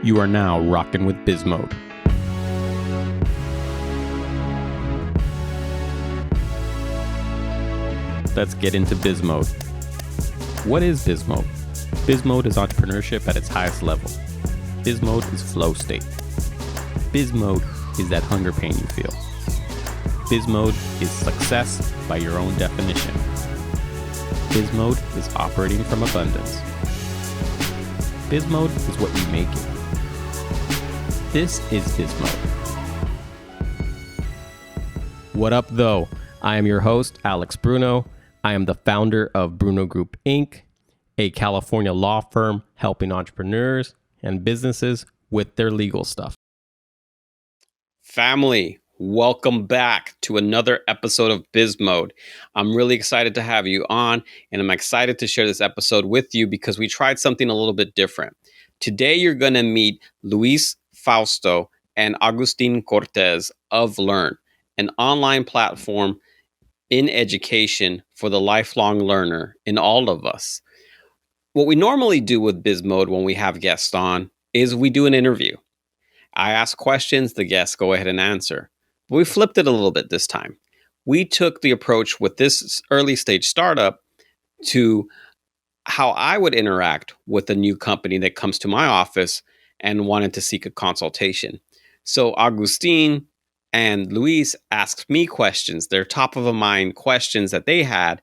You are now rocking with BizMode. Let's get into BizMode. What is BizMode? BizMode is entrepreneurship at its highest level. BizMode is flow state. BizMode is that hunger pain you feel. BizMode is success by your own definition. BizMode is operating from abundance. BizMode is what you make it. This is BizMode. What up, though? I am your host, Alex Bruno. I am the founder of Bruno Group Inc., a California law firm helping entrepreneurs and businesses with their legal stuff. Family, welcome back to another episode of BizMode. I'm really excited to have you on, and I'm excited to share this episode with you because we tried something a little bit different. Today, you're going to meet Luis Fausto and Agustin Cortez of Learkn, an online platform in education for the lifelong learner in all of us. What we normally do with BizMode when we have guests on is we do an interview. I ask questions, the guests go ahead and answer. But we flipped it a little bit this time. We took the approach with this early stage startup to how I would interact with a new company that comes to my office and wanted to seek a consultation. So Agustin and Luis asked me questions, their top of the mind questions that they had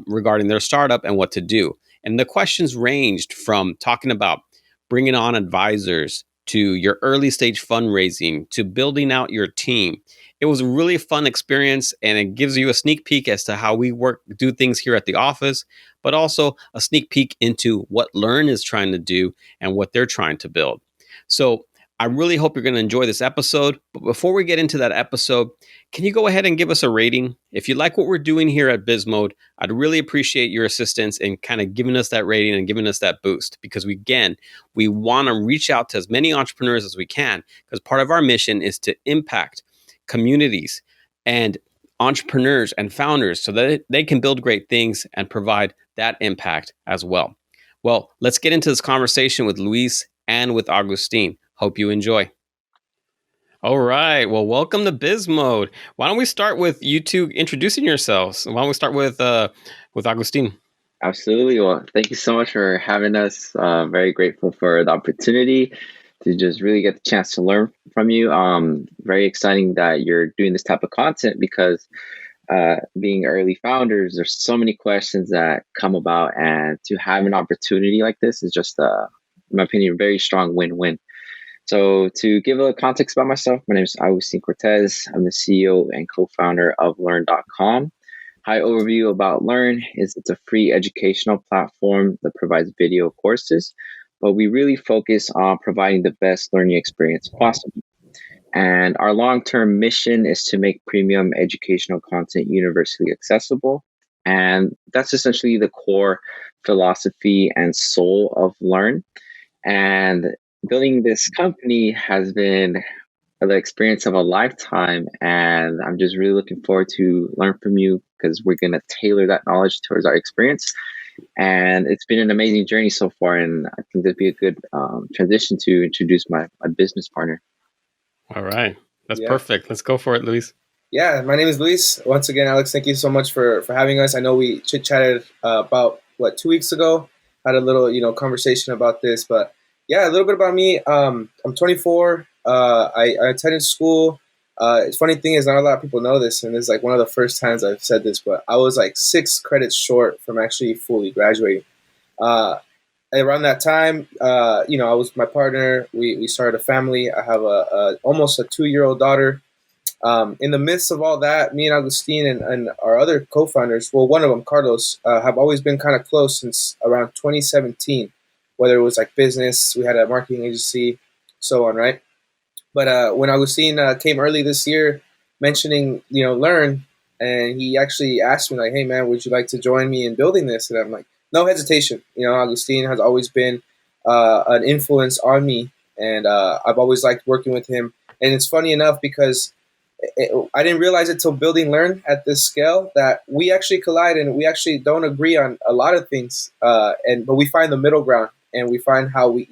regarding their startup and what to do. And the questions ranged from talking about bringing on advisors to your early stage fundraising to building out your team. It was a really fun experience, and it gives you a sneak peek as to how we do things here at the office, but also a sneak peek into what Learkn is trying to do and what they're trying to build. So I really hope you're going to enjoy this episode. But before we get into that episode, can you go ahead and give us a rating? If you like what we're doing here at BizMode, I'd really appreciate your assistance in kind of giving us that rating and giving us that boost. Because we want to reach out to as many entrepreneurs as we can, because part of our mission is to impact communities and entrepreneurs and founders so that they can build great things and provide that impact as well. Well, let's get into this conversation with Luis and with Agustin. Hope you enjoy. All right. Well, welcome to BizMode. Why don't we start with you two introducing yourselves? Why don't we start with Agustin? Absolutely. Well, thank you so much for having us. Very grateful for the opportunity to just really get the chance to learn from you. Very exciting that you're doing this type of content because being early founders, there's so many questions that come about, and to have an opportunity like this is just, in my opinion, a very strong win-win. So to give a little context about myself, my name is Agustin Cortez. I'm the CEO and co-founder of Learkn.com. High overview about Learkn is it's a free educational platform that provides video courses, but we really focus on providing the best learning experience possible. And our long-term mission is to make premium educational content universally accessible. And that's essentially the core philosophy and soul of Learkn. And building this company has been the experience of a lifetime, and I'm just really looking forward to learn from you because we're going to tailor that knowledge towards our experience. And it's been an amazing journey so far, and I think that'd be a good transition to introduce my business partner. All right. That's perfect. Let's go for it, Luis. Yeah, my name is Luis. Once again, Alex, thank you so much for having us. I know we chit-chatted about, 2 weeks ago, had a little, conversation about this, but yeah, a little bit about me. I'm 24. I attended school. It's funny thing is not a lot of people know this, and it's like one of the first times I've said this, but I was like 6 credits short from actually fully graduating. Around that time, I was my partner. We started a family. I have almost a 2-year-old daughter. In the midst of all that, me and Agustin and our other co-founders, well, one of them, Carlos, have always been kind of close since around 2017. Whether it was like business, we had a marketing agency, so on, right? But when Agustin came early this year mentioning, Learkn, and he actually asked me like, hey man, would you like to join me in building this? And I'm like, no hesitation. Agustin has always been an influence on me, and I've always liked working with him. And it's funny enough because I didn't realize it till building Learkn at this scale that we actually collide and we actually don't agree on a lot of things, but we find the middle ground. and we find how we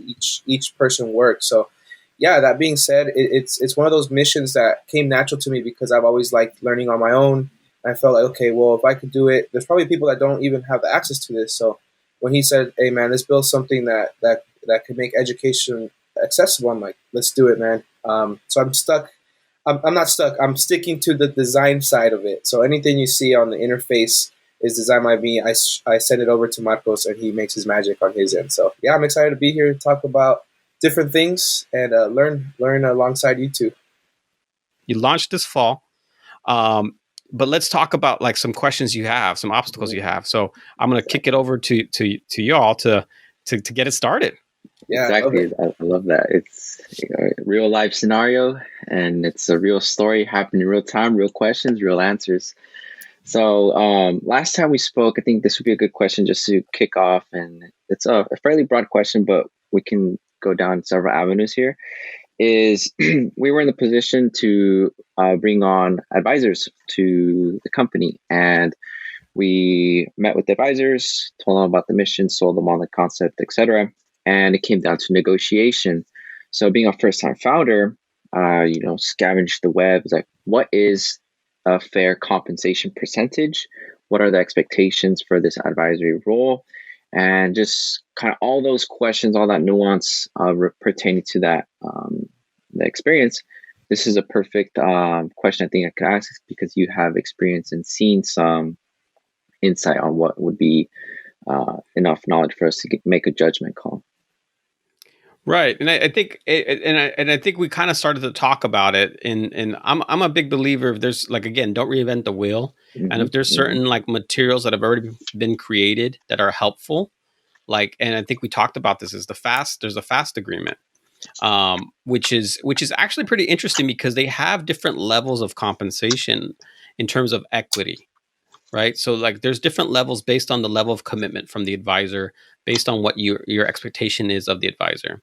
each person works. So yeah, that being said, it's one of those missions that came natural to me because I've always liked learning on my own. I felt like, okay, well, if I could do it, there's probably people that don't even have the access to this. So when he said, hey man, let's build something that could make education accessible, I'm like, let's do it, man. So I'm stuck. I'm not stuck. I'm sticking to the design side of it. So anything you see on the interface is designed by me. I send it over to Marcos, and he makes his magic on his end. So yeah, I'm excited to be here to talk about different things and learn alongside you two. You launched this fall. But let's talk about like some questions you have, some obstacles you have. So I'm going to kick it over to y'all to get it started. Yeah, exactly. I love that. It's a real life scenario, and it's a real story happening in real time, real questions, real answers. So last time we spoke, I think this would be a good question just to kick off. And it's a fairly broad question, but we can go down several avenues here. Is we were in the position to bring on advisors to the company, and we met with the advisors, told them about the mission, sold them on the concept, etc. And it came down to negotiation. So being a first-time founder, scavenged the web, like, what is a fair compensation percentage? What are the expectations for this advisory role? And just kind of all those questions, all that nuance pertaining to that the experience. This is a perfect question I think I could ask because you have experience and seen some insight on what would be enough knowledge for us to make a judgment call. Right, and I think, I think we kind of started to talk about it. And I'm a big believer if there's like, again, don't reinvent the wheel. Mm-hmm. And if there's certain like materials that have already been created that are helpful, like, and I think we talked about this is there's a FAST agreement, which is actually pretty interesting because they have different levels of compensation in terms of equity. Right. So like there's different levels based on the level of commitment from the advisor, based on what your expectation is of the advisor.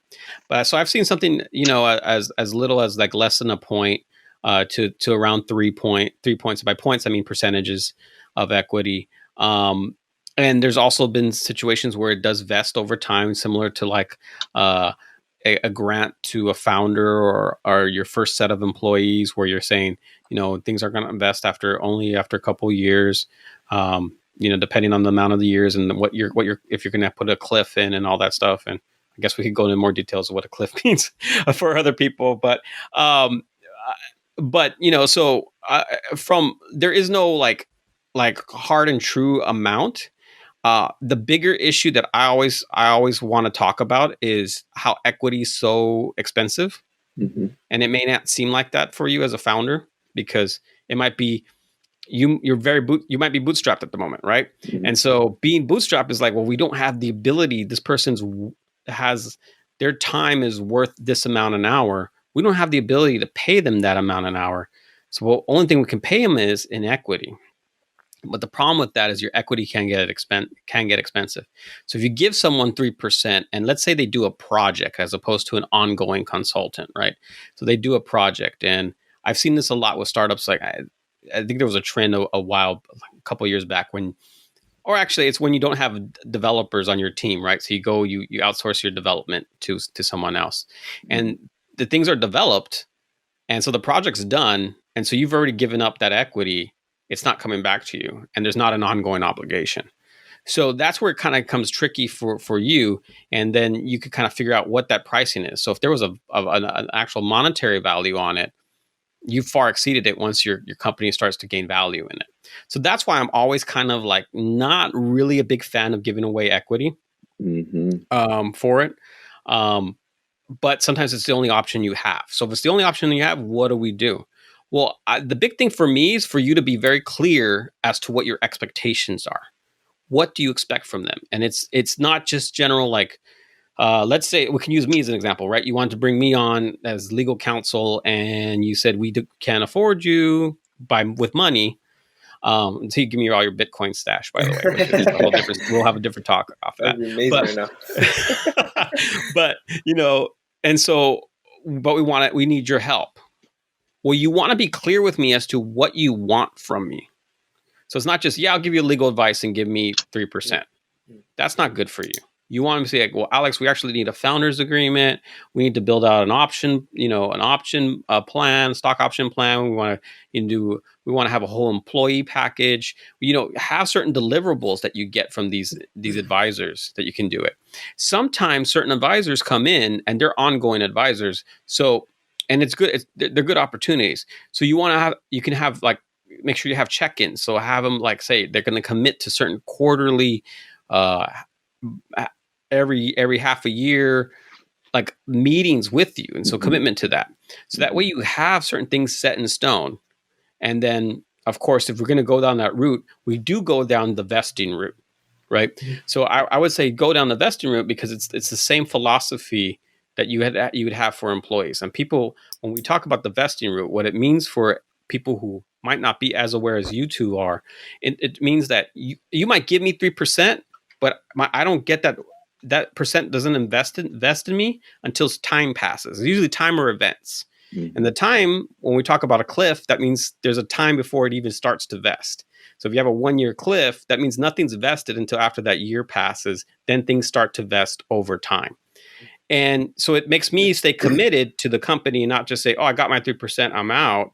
But so I've seen something, as little as like less than a point to around 3 points. By points, I mean percentages of equity. And there's also been situations where it does vest over time, similar to like a grant to a founder or your first set of employees, where you're saying, things are going to invest after a couple of years, depending on the amount of the years and what you're if you're going to put a cliff in and all that stuff. And I guess we could go into more details of what a cliff means for other people, but so from there is no like hard and true amount. The bigger issue that I always want to talk about is how equity is so expensive. Mm-hmm. And it may not seem like that for you as a founder because it might be you might be bootstrapped at the moment, right? Mm-hmm. And so being bootstrapped is like, well, we don't have the ability. This person's has their time is worth this amount an hour. We don't have the ability to pay them that amount an hour. So the only thing we can pay them is in equity. But the problem with that is your equity can get expensive. So if you give someone 3%, and let's say they do a project as opposed to an ongoing consultant, right? So they do a project, and I've seen this a lot with startups. Like I think there was a trend a couple of years back or actually it's when you don't have developers on your team, right? So you outsource your development to someone else, and the things are developed, and so the project's done, and so you've already given up that equity. It's not coming back to you, and there's not an ongoing obligation. So that's where it kind of becomes tricky for you. And then you could kind of figure out what that pricing is. So if there was an actual monetary value on it, you far exceeded it once your company starts to gain value in it. So that's why I'm always kind of like not really a big fan of giving away equity for it. But sometimes it's the only option you have. So if it's the only option you have, what do we do? Well, the big thing for me is for you to be very clear as to what your expectations are. What do you expect from them? And it's not just general, like, let's say we can use me as an example, right? You want to bring me on as legal counsel, and you said we can't afford you with money. Until you give me all your Bitcoin stash, by the way, which is a whole different. We'll have a different talk off that. That'd be amazing right now. But we need your help. Well, you want to be clear with me as to what you want from me. So it's not just, I'll give you legal advice and give me 3%. That's not good for you. You want to say, like, well, Alex, we actually need a founder's agreement. We need to build out an option, plan, stock option plan. We want to have a whole employee package. Have certain deliverables that you get from these advisors that you can do it. Sometimes certain advisors come in and they're ongoing advisors. So, and it's good. They're good opportunities. So you can have like, make sure you have check-ins. So have them like say they're going to commit to certain quarterly, every half a year, like meetings with you. And so commitment to that. So that way you have certain things set in stone. And then of course, if we're going to go down that route, we do go down the vesting route, right? So I would say go down the vesting route because it's the same philosophy that you would have for employees. And people, when we talk about the vesting route, what it means for people who might not be as aware as you two are, it means that you might give me 3%, but I don't get that percent doesn't invest in me until time passes. It's usually time or events. And the time, when we talk about a cliff, that means there's a time before it even starts to vest. So if you have a 1-year cliff, that means nothing's vested until after that year passes. Then things start to vest over time. And so it makes me stay committed to the company and not just say, oh, I got my 3%, I'm out.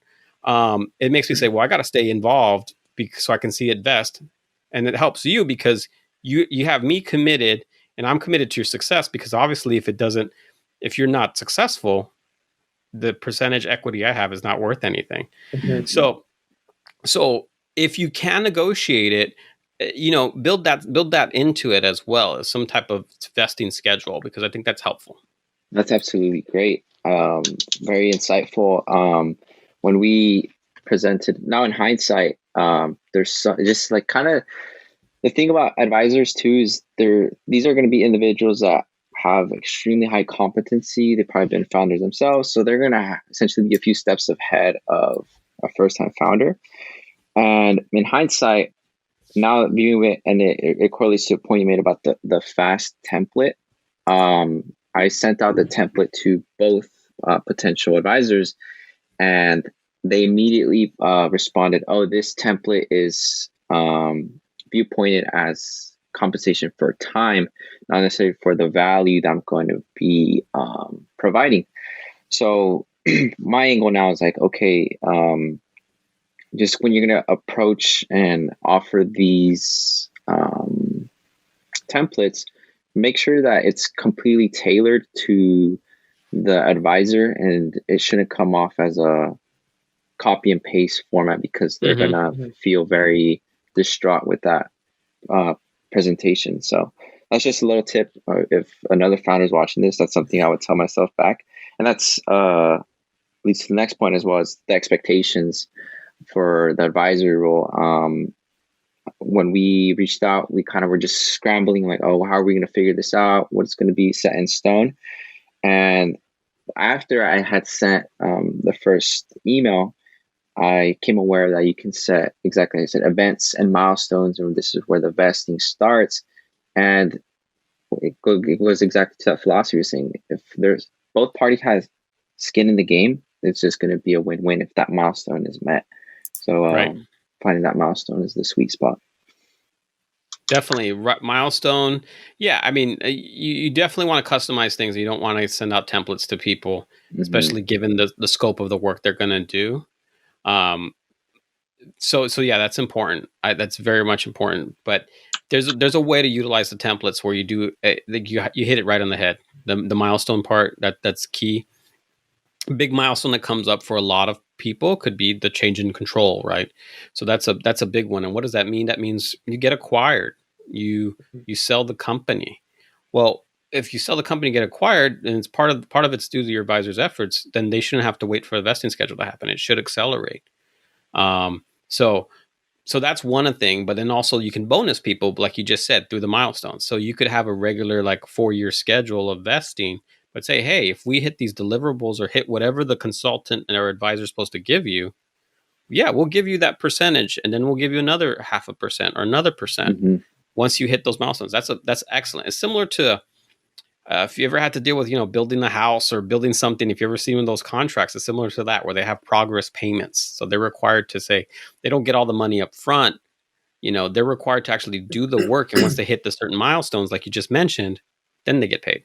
It makes me say, well, I got to stay involved so I can see it vest. And it helps you because you have me committed and I'm committed to your success, because obviously if you're not successful, the percentage equity I have is not worth anything. Mm-hmm. So if you can negotiate it, build that into it as well as some type of vesting schedule, because I think that's helpful. That's absolutely great. Very insightful. When we presented, now in hindsight, there's just like kind of the thing about advisors too is these are going to be individuals that have extremely high competency. They've probably been founders themselves, so they're going to essentially be a few steps ahead of a first-time founder. And in hindsight, now viewing it, and it correlates to a point you made about the FAST template. I sent out the template to both potential advisors, and they immediately responded, "Oh, this template is viewpointed as compensation for time, not necessarily for the value that I'm going to be providing." So my angle now is like, okay, just when you're going to approach and offer these templates, make sure that it's completely tailored to the advisor, and it shouldn't come off as a copy and paste format, because they're going to feel very distraught with that presentation. So that's just a little tip. If another founder is watching this, that's something I would tell myself back. And that's leads to the next point as well, as the expectations for the advisory role. When we reached out, we kind of were just scrambling, like, oh, how are we going to figure this out? What's going to be set in stone? And after I had sent the first email, I came aware that you can set, exactly like I said, events and milestones, and this is where the vesting starts. And it goes exactly to that philosophy you're saying. If there's both parties has skin in the game, it's just going to be a win-win if that milestone is met. So finding that milestone is the sweet spot. Definitely milestone. Yeah, I mean, you definitely want to customize things. You don't want to send out templates to people, especially given the scope of the work they're going to do. So yeah, that's important. That's very much important. But there's a way to utilize the templates where you do you hit it right on the head. The milestone part, that's key. A big milestone that comes up for a lot of people could be the change in control, right? So that's a big one. And what does that mean? That means you get acquired. You sell the company. Well, if you sell the company, get acquired, and it's part of it's due to your advisor's efforts, then they shouldn't have to wait for the vesting schedule to happen. It should accelerate. So that's one thing. But then also you can bonus people, like you just said, through the milestones. So you could have a regular 4-year schedule of vesting, but say, hey, if we hit these deliverables or hit whatever the consultant and our advisor is supposed to give you, yeah, we'll give you that percentage, and then we'll give you another 0.5% or another percent once you hit those milestones. That's excellent. It's similar to if you ever had to deal with building a house or building something. If you ever seen those contracts, it's similar to that, where they have progress payments. So they're required to say they don't get all the money up front, they're required to actually do the work. And once they hit the certain milestones, like you just mentioned, then they get paid.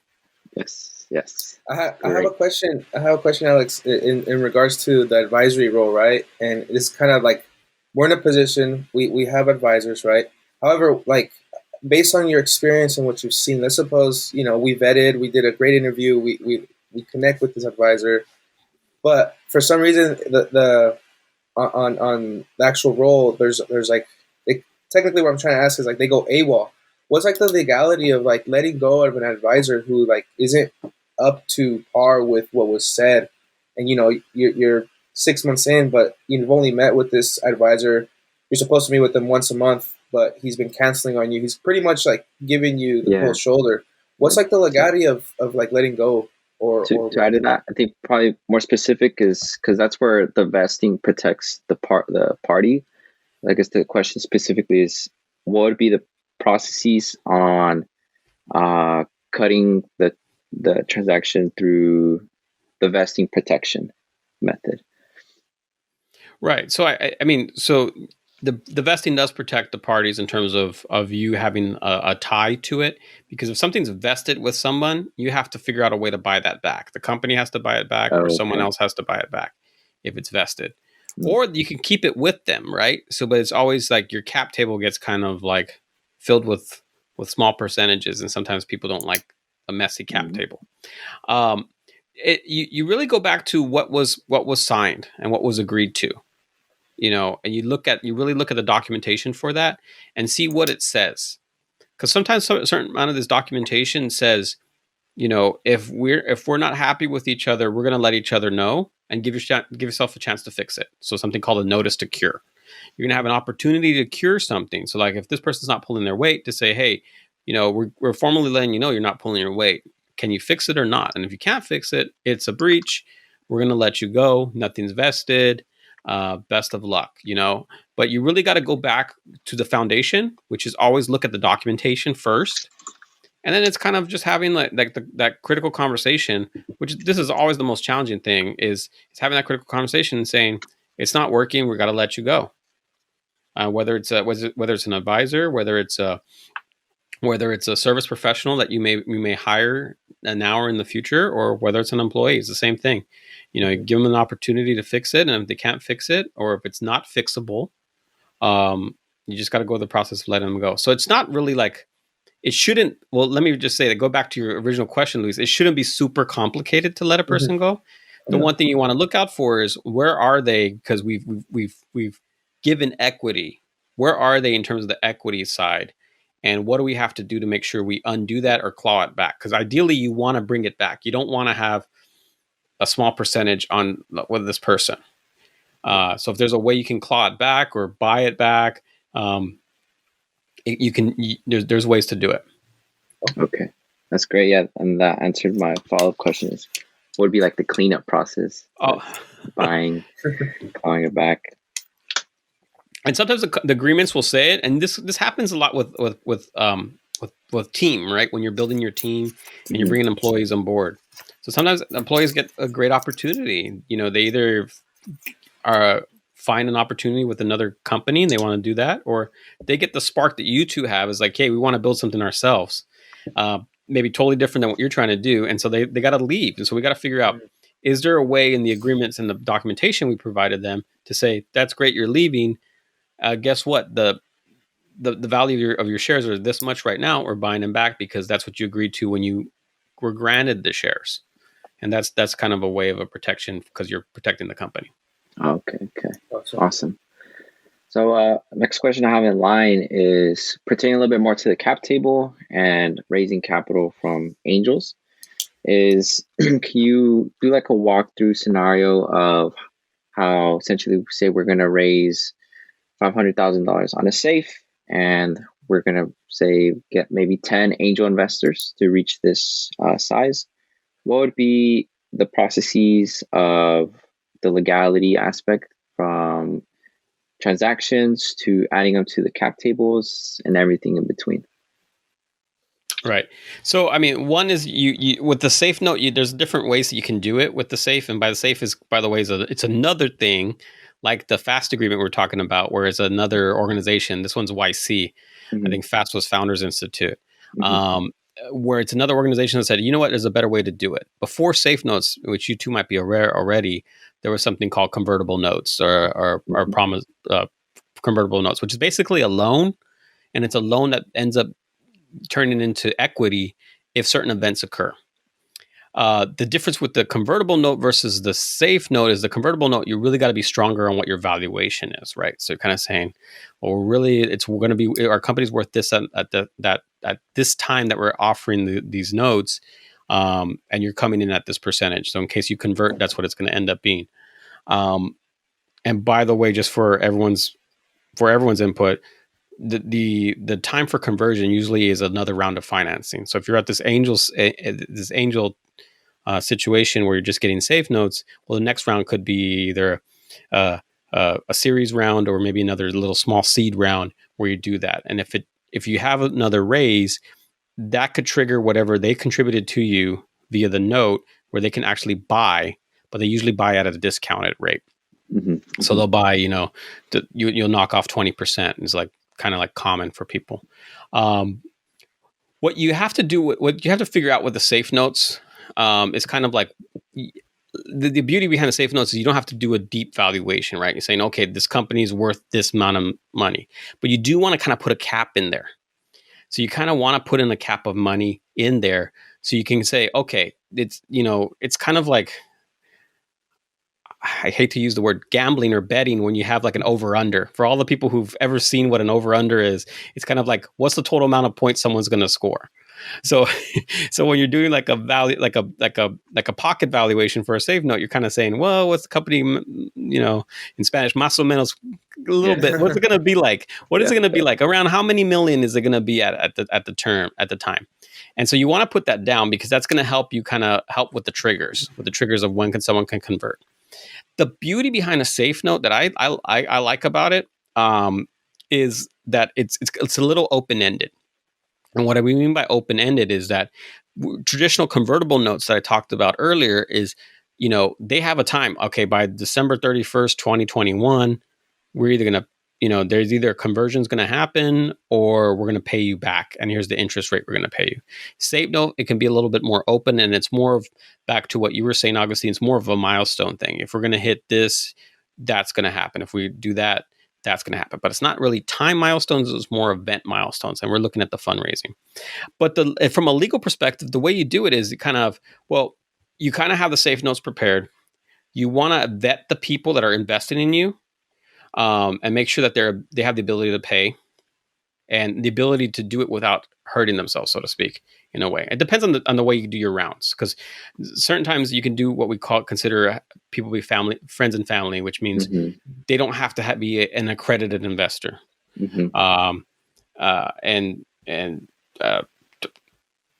Yes. I have a question. Alex, in regards to the advisory role, right? And it's kind of like we're in a position, we have advisors, right? However, like based on your experience and what you've seen, let's suppose, we vetted, we did a great interview, we connect with this advisor, but for some reason the on the actual role, there's like technically what I'm trying to ask is like they go AWOL. What's like the legality of like letting go of an advisor who like isn't up to par with what was said, and you're 6 months in, but you've only met with this advisor. You're supposed to meet with him once a month, but he's been canceling on you. He's pretty much like giving you the cold shoulder. What's like the legality of like letting go? To add to that, I think probably more specific is because that's where the vesting protects the party. I guess the question specifically is what would be the processes on cutting the transaction through the vesting protection method. Right. So I mean, so the vesting does protect the parties in terms of you having a tie to it, because if something's vested with someone, you have to figure out a way to buy that back. The company has to buy it back, or someone else has to buy it back if it's vested. Or you can keep it with them, right? So, but it's always like your cap table gets kind of like filled with small percentages, and sometimes people don't like a messy cap table. You really go back to what was signed and what was agreed to, and you really look at the documentation for that and see what it says, because sometimes a certain amount of this documentation says, if we're not happy with each other, we're going to let each other know and give yourself a chance to fix it. So something called a notice to cure. You're going to have an opportunity to cure something. So like if this person's not pulling their weight, to say, hey, we're formally letting you know you're not pulling your weight. Can you fix it or not? And if you can't fix it, it's a breach. We're going to let you go. Nothing's vested. Best of luck, But you really got to go back to the foundation, which is always look at the documentation first. And then it's kind of just having that critical conversation, which this is always the most challenging thing, is having that critical conversation and saying, it's not working. We got to let you go. Whether it's an advisor, whether it's a service professional that you may hire now or in the future, or whether it's an employee, it's the same thing. You give them an opportunity to fix it, and if they can't fix it, or if it's not fixable, you just got to go through the process of letting them go. So it's not really like it shouldn't. Well, let me just say that. Go back to your original question, Luis. It shouldn't be super complicated to let a person go. The one thing you want to look out for is where are they, because we've given equity. Where are they in terms of the equity side? And what do we have to do to make sure we undo that or claw it back? Because ideally, you want to bring it back. You don't want to have a small percentage on with this person. So if there's a way you can claw it back or buy it back, there's ways to do it. Okay, that's great. Yeah, and that answered my follow-up question: is what would be like the cleanup process? Buying, clawing it back. And sometimes the agreements will say it, and this happens a lot with team, right? When you're building your team and you're bringing employees on board. So sometimes employees get a great opportunity. They either find an opportunity with another company and they want to do that, or they get the spark that you two have, is like, hey, we want to build something ourselves. Maybe totally different than what you're trying to do, and so they got to leave. And so we got to figure out, is there a way in the agreements and the documentation we provided them to say, that's great, you're leaving. Guess what? The value of your shares are this much right now. We're buying them back because that's what you agreed to when you were granted the shares, and that's kind of a way of a protection because you're protecting the company. Okay, awesome. So next question I have in line is pertaining a little bit more to the cap table and raising capital from angels. Can you do like a walkthrough scenario of how essentially say we're going to raise $500,000 on a safe, and we're going to say get maybe 10 angel investors to reach this size? What would be the processes of the legality aspect, from transactions to adding them to the cap tables and everything in between? Right. So, I mean, one is you with the safe note, there's different ways that you can do it with the safe. And by the safe is, by the way, it's another thing like the FAST agreement we're talking about, where it's another organization. This one's YC. I think FAST was Founders Institute. Where it's another organization that said, you know what, there's a better way to do it. Before Safe Notes, which you two might be aware already, there was something called convertible notes or promise convertible notes, which is basically a loan, and it's a loan that ends up turning into equity if certain events occur. The difference with the convertible note versus the safe note is the convertible note, you really got to be stronger on what your valuation is, right? So you're kind of saying, well, really, we're going to be, our company's worth this at this time that we're offering these notes, and you're coming in at this percentage. So in case you convert, that's what it's going to end up being. And by the way, just for everyone's input, the time for conversion usually is another round of financing. So if you're at this angel situation where you're just getting safe notes, well, the next round could be either a series round or maybe another little small seed round where you do that. And if you have another raise, that could trigger whatever they contributed to you via the note, where they can actually buy, but they usually buy at a discounted rate. So they'll buy, you'll knock off 20%. It's like kind of like common for people. What you have to do, what you have to figure out with the safe notes, is kind of like the beauty behind the safe notes is you don't have to do a deep valuation, right? You're saying, okay, this company is worth this amount of money, but you do want to kind of put a cap in there. So you kind of want to put in a cap of money in there so you can say, okay, it's kind of like, I hate to use the word gambling or betting when you have like an over under. For all the people who've ever seen what an over under is, it's kind of like, what's the total amount of points someone's going to score? So when you're doing like a value, like a pocket valuation for a safe note, you're kind of saying, well, what's the company, in Spanish, más o menos, a little bit. What's it going to be like? What is it going to be like? Around how many million is it going to be at the time? And so you want to put that down because that's going to help you kind of help with the triggers of when someone can convert. The beauty behind a safe note that I like about it is that it's a little open-ended. And what I mean by open-ended is that traditional convertible notes that I talked about earlier is, they have a time. Okay, by December 31st, 2021, we're either going to, there's either a conversion is going to happen or we're going to pay you back. And here's the interest rate we're going to pay you. Safe note, it can be a little bit more open, and it's more of, back to what you were saying, Augustine, it's more of a milestone thing. If we're going to hit this, that's going to happen. If we do that, that's going to happen. But it's not really time milestones, it's more event milestones. And we're looking at the fundraising. But from a legal perspective, the way you do it is you kind of have the safe notes prepared. You want to vet the people that are investing in you, and make sure that they have the ability to pay and the ability to do it without hurting themselves, so to speak, in a way. It depends on the way you do your rounds, because certain times you can do what we consider people be friends and family, which means they don't have to be an accredited investor.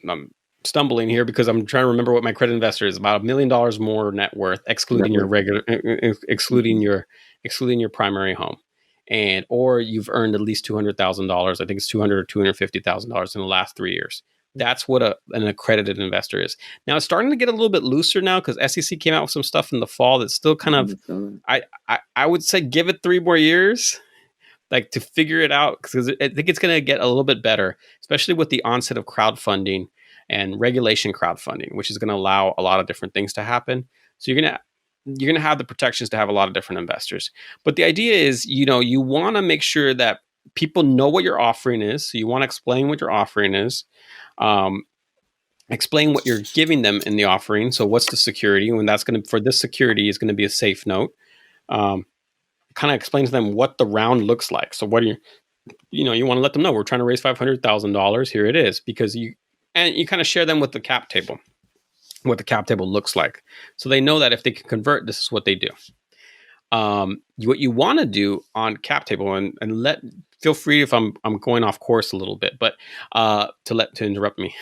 I'm stumbling here because I'm trying to remember what my credit investor is. About $1 million more net worth, excluding your primary home, or you've earned at least $200,000. I think it's $200,000 or $250,000 in the last 3 years. That's what an accredited investor is. Now it's starting to get a little bit looser now because SEC came out with some stuff in the fall that's still kind of. I would say give it 3 more years, like to figure it out, because I think it's going to get a little bit better, especially with the onset of crowdfunding and regulation crowdfunding, which is going to allow a lot of different things to happen. So you're going to have the protections to have a lot of different investors. But the idea is, you want to make sure that people know what your offering is. So you want to explain what your offering is, explain what you're giving them in the offering. So what's the security? And that's for this security is going to be a safe note. Kind of explain to them what the round looks like. So what do you want to let them know we're trying to raise $500,000. Here it is, because you kind of share them with the cap table, what the cap table looks like. So they know that if they can convert, this is what they do. What you want to do on cap table, and feel free if I'm going off course a little bit, but to interrupt me.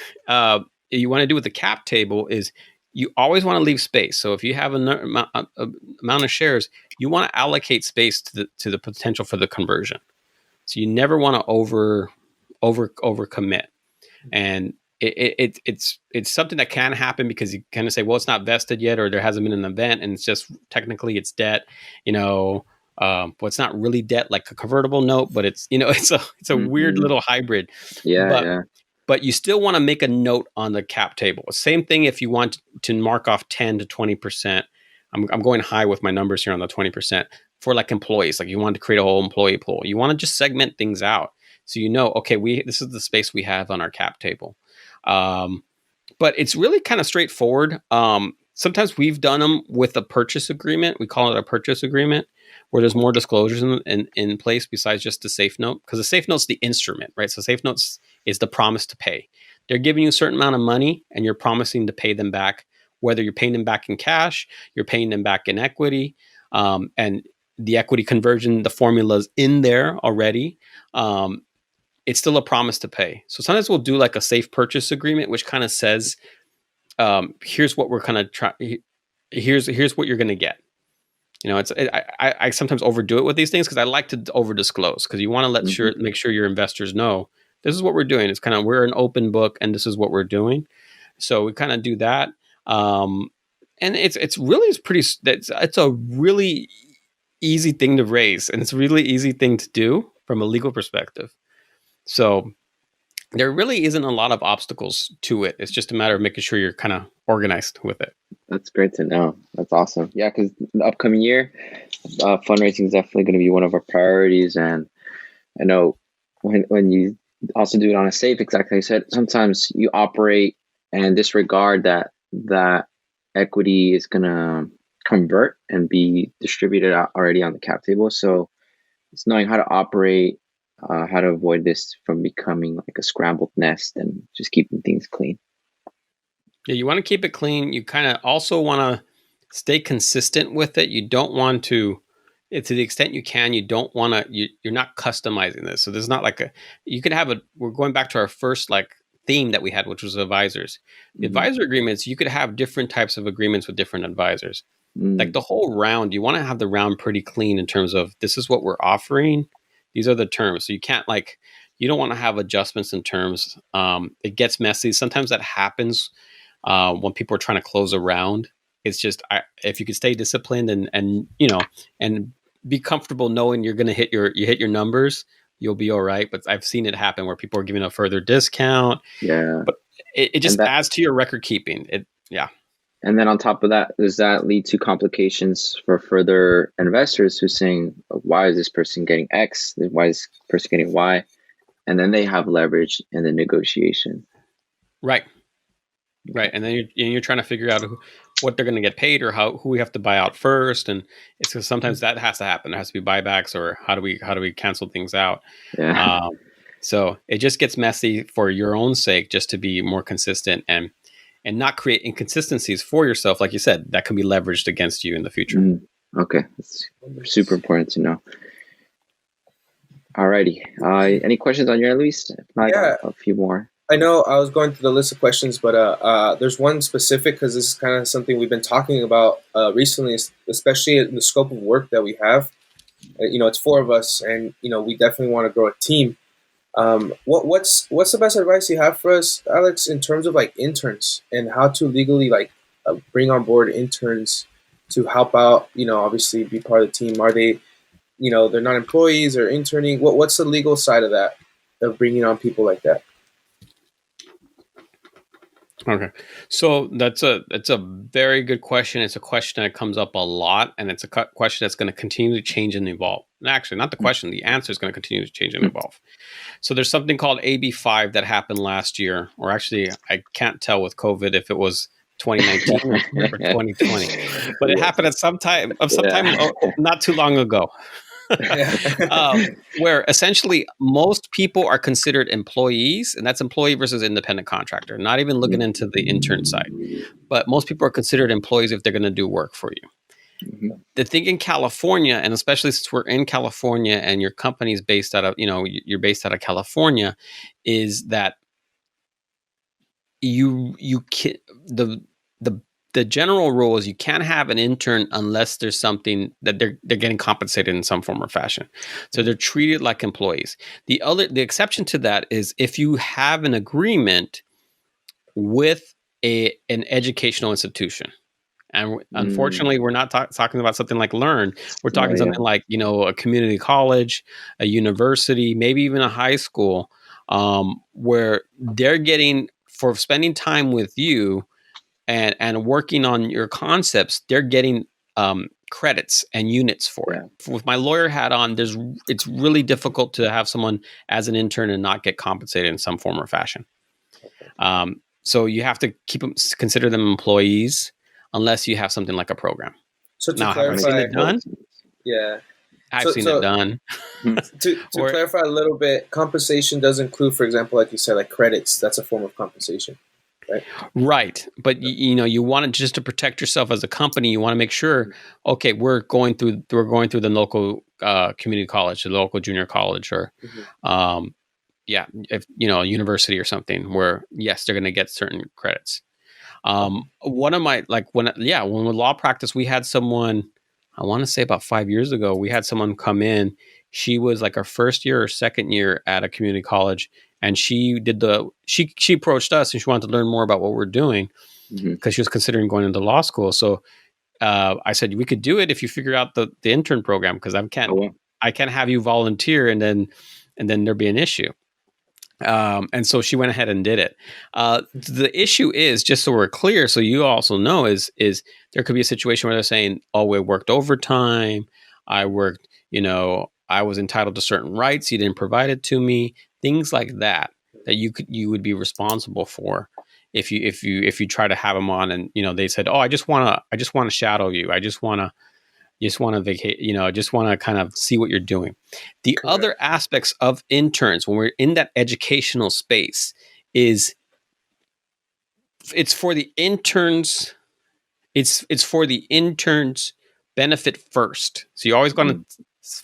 You want to do with the cap table is you always want to leave space. So if you have an amount of shares, you want to allocate space to the potential for the conversion. So you never want to over commit. And it's something that can happen because you kind of say, well, it's not vested yet, or there hasn't been an event, and it's just technically it's debt, well, it's not really debt like a convertible note, but it's, it's a weird little hybrid. Yeah, But yeah. but you still want to make a note on the cap table. Same thing if you want to mark off 10 to 20%. I'm going high with my numbers here on the 20% for like employees. Like you want to create a whole employee pool. You want to just segment things out. So okay, this is the space we have on our cap table. But it's really kind of straightforward. Sometimes we've done them with a purchase agreement. We call it a purchase agreement, where there's more disclosures in place besides just the safe note, because the safe note's the instrument, right? So safe notes is the promise to pay. They're giving you a certain amount of money and you're promising to pay them back, whether you're paying them back in cash, you're paying them back in equity, and the equity conversion, the formula's in there already. It's still a promise to pay. So sometimes we'll do like a safe purchase agreement, which kind of says, here's what we're kind of trying. Here's what you're going to get. I sometimes overdo it with these things because I like to over disclose, because you want to make sure your investors know this is what we're doing. It's kind of, we're an open book and this is what we're doing. So we kind of do that. And it's a really easy thing to raise, and it's a really easy thing to do from a legal perspective. So there really isn't a lot of obstacles to it. It's just a matter of making sure you're kind of organized with it. That's great to know. That's awesome. Yeah, because the upcoming year, fundraising is definitely going to be one of our priorities. And I know when you also do it on a safe, exactly like I said, sometimes you operate and disregard that equity is going to convert and be distributed out already on the cap table. So it's knowing how to operate, how to avoid this from becoming like a scrambled nest, and just keeping things clean. Yeah, you want to keep it clean. You kind of also want to stay consistent with it. You don't want to the extent you can, you don't want to, you're not customizing this. So there's not like we're going back to our first like theme that we had, which was advisors. The advisor agreements, you could have different types of agreements with different advisors. Like the whole round, you want to have the round pretty clean in terms of, this is what we're offering. These are the terms. So you don't want to have adjustments in terms. It gets messy. Sometimes that happens when people are trying to close a round. It's just, if you could stay disciplined and be comfortable knowing you're going to hit your numbers, you'll be all right. But I've seen it happen where people are giving a further discount. Yeah. But it just adds to your record keeping. Yeah. And then on top of that, does that lead to complications for further investors who's saying, why is this person getting X? Why is this person getting Y? And then they have leverage in the negotiation. Right. And then you're trying to figure out what they're going to get paid, or who we have to buy out first. And it's because sometimes that has to happen. There has to be buybacks, or how do we cancel things out? Yeah. So it just gets messy for your own sake, just to be more consistent and not create inconsistencies for yourself. Like you said, that can be leveraged against you in the future. Okay. That's super important to know. Alrighty. Any questions on your end, Luis? If not, Yeah. a few more. I know I was going through the list of questions, but there's one specific, because this is kind of something we've been talking about recently, especially in the scope of work that we have. It's 4 of us, and we definitely want to grow a team. What's the best advice you have for us, Alex, in terms of like interns and how to legally bring on board interns to help out? Obviously be part of the team. Are they, they're not employees or interning? What's the legal side of that, of bringing on people like that? Okay. So that's a very good question. It's a question that comes up a lot, and it's a question that's going to continue to change and evolve. And actually, not the question, the answer is going to continue to change and evolve. So there's something called AB5 that happened last year, or actually, I can't tell with COVID if it was 2019 or 2020, but it happened at some time not too long ago. Where essentially most people are considered employees, and that's employee versus independent contractor, not even looking into the intern side. But most people are considered employees if they're going to do work for you. The thing in California, and especially since we're in California and your company's based out of, you're based out of California, is that you can, the general rule is you can't have an intern unless there's something that they're getting compensated in some form or fashion. So they're treated like employees. The exception to that is if you have an agreement with an educational institution. And Mm. unfortunately, we're not talking about something like Learn. We're Oh, talking yeah. something like, a community college, a university, maybe even a high school, where they're getting, for spending time with you and working on your concepts, they're getting credits and units for it. Yeah. With my lawyer hat on, it's really difficult to have someone as an intern and not get compensated in some form or fashion. So you have to consider them employees unless you have something like a program. So to Now, have I Makes seen clarify, it total done? sense. yeah. I've So seen it so done. to Or clarify a little bit, compensation does include, for example, like you said, like credits. That's a form of compensation, right? right, but you want it just to protect yourself as a company. You want to make sure, okay, we're going through the local community college, the local junior college, or Mm-hmm. um, yeah, if a university or something where yes, they're going to get certain credits. One of my when with law practice, we had someone, I want to say about 5 years ago, we had someone come in. She was like our first year or second year at a community college, and she approached us and she wanted to learn more about what we're doing Mm-hmm. because she was considering going into law school. So I said we could do it if you figure out the intern program, because Oh, well. I can't have you volunteer and then there'd be an issue. And so she went ahead and did it. The issue is, just so we're clear, so you also know, is there could be a situation where they're saying, "Oh, we worked overtime. I worked. I was entitled to certain rights. You didn't provide it to me." Things like that you would be responsible for if you try to have them on, and they said, "Oh, I just want to shadow you. I just want to." Just want to vacate, just want to kind of see what you're doing. The Correct. other aspects of interns, when we're in that educational space, is it's for the interns. It's for the interns' benefit first. So you always going to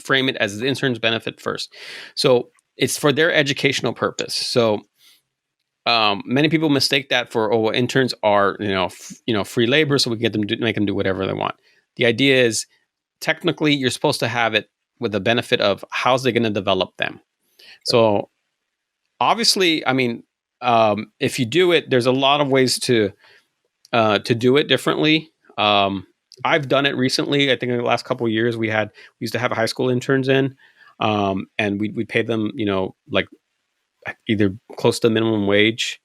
frame it as the interns' benefit first. So it's for their educational purpose. So many people mistake that for, interns are free labor, so we get them make them do whatever they want. The idea is, technically, you're supposed to have it with the benefit of how's they going to develop them. So obviously, I mean, if you do it, there's a lot of ways to do it differently. I've done it recently. I think in the last couple of years, we used to have high school interns in, and we paid them, like either close to minimum wage,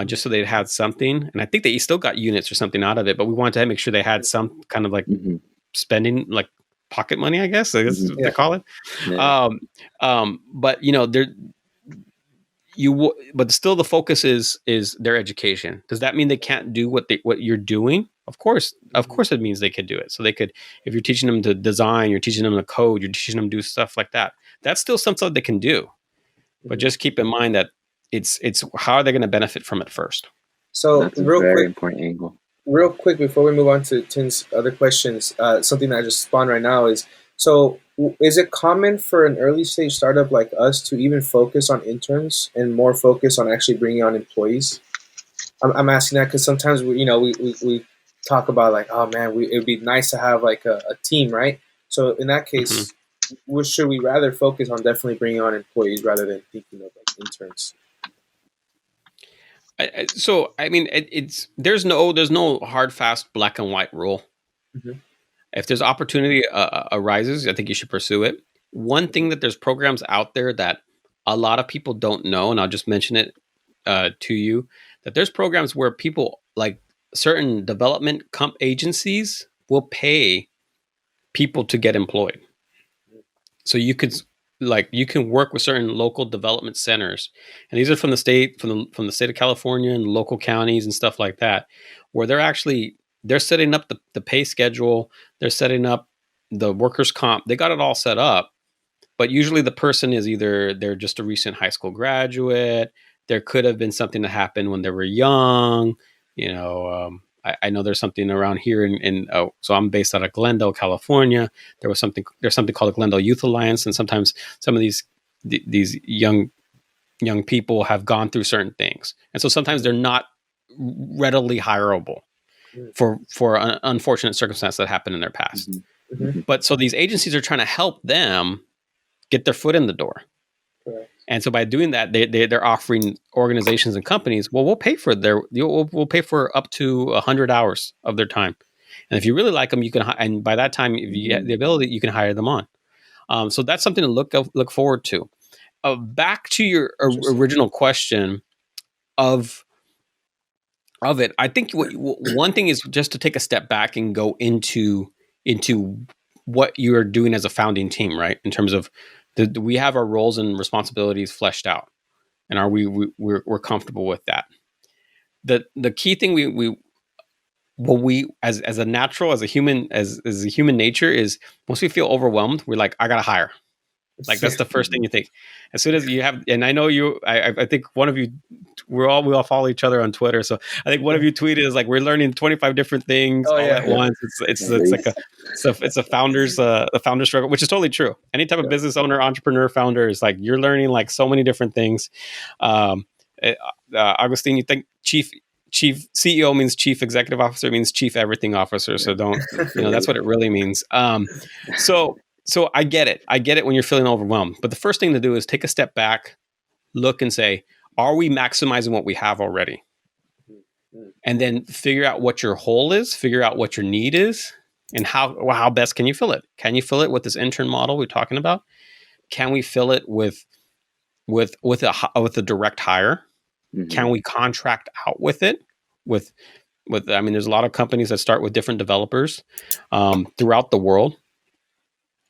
just so they had something. And I think they still got units or something out of it, but we wanted to make sure they had some kind of like Mm-hmm. spending, like pocket money, I guess Mm-hmm. what Yeah. they call it. Yeah. But but still the focus is their education. Does that mean they can't do what you're doing? Of course it means they could do it. So they could, if you're teaching them to design, you're teaching them to code, you're teaching them to do stuff like that. That's still something they can do. But just keep in mind that it's how are they going to benefit from it first? So That's a very important angle. real quick before we move on to Tim's other questions, something that just spawned right now is, so is it common for an early stage startup like us to even focus on interns and more focus on actually bringing on employees? I'm asking that because sometimes we talk about like, oh man, it would be nice to have like a team, right? So in that case, should we rather focus on definitely bringing on employees rather than thinking of like interns? So I mean, there's no hard, fast, black and white rule. Mm-hmm. If there's opportunity arises, I think you should pursue it. One thing that there's programs out there that a lot of people don't know, and I'll just mention it to you, that there's programs where people, like certain development agencies, will pay people to get employed. So you can work with certain local development centers, and these are from the state of California and local counties and stuff like that, where they're setting up the pay schedule, they're setting up the workers' comp, they got it all set up. But usually the person is either they're just a recent high school graduate, there could have been something that happened when they were young, you know. I know there's something around here so I'm based out of Glendale, California. There's something called the Glendale Youth Alliance, and sometimes some of these young people have gone through certain things, and so sometimes they're not readily hireable for an unfortunate circumstance that happened in their past. Mm-hmm. Mm-hmm. But so these agencies are trying to help them get their foot in the door. Correct. And so by doing that, they're offering organizations and companies, well, we'll pay for we'll pay for up to 100 hours of their time. And if you really like them, you can, and by that time, if you get the ability, you can hire them on. So that's something to look forward to. Back to your original question of it, I think one thing is just to take a step back and go into what you are doing as a founding team, right? In terms of we have our roles and responsibilities fleshed out, and are we're comfortable with that. The key thing we as a natural, as a human nature is, once we feel overwhelmed, we're like, I gotta hire. Like, that's the first thing you think. As soon as you have, and I know I think one of you, we all follow each other on Twitter. So I think one of you tweeted is like, we're learning 25 different things at once. It's like a founder's struggle, which is totally true. Any type of business owner, entrepreneur, founder is like, you're learning like so many different things. Augustine, you think chief CEO means chief executive officer, means chief everything officer. So don't, that's what it really means. So I get it. I get it when you're feeling overwhelmed. But the first thing to do is take a step back, look and say, are we maximizing what we have already? And then figure out what your hole is, figure out what your need is, and how best can you fill it? Can you fill it with this intern model we're talking about? Can we fill it with a direct hire? Mm-hmm. Can we contract out with it? I mean, there's a lot of companies that start with different developers throughout the world.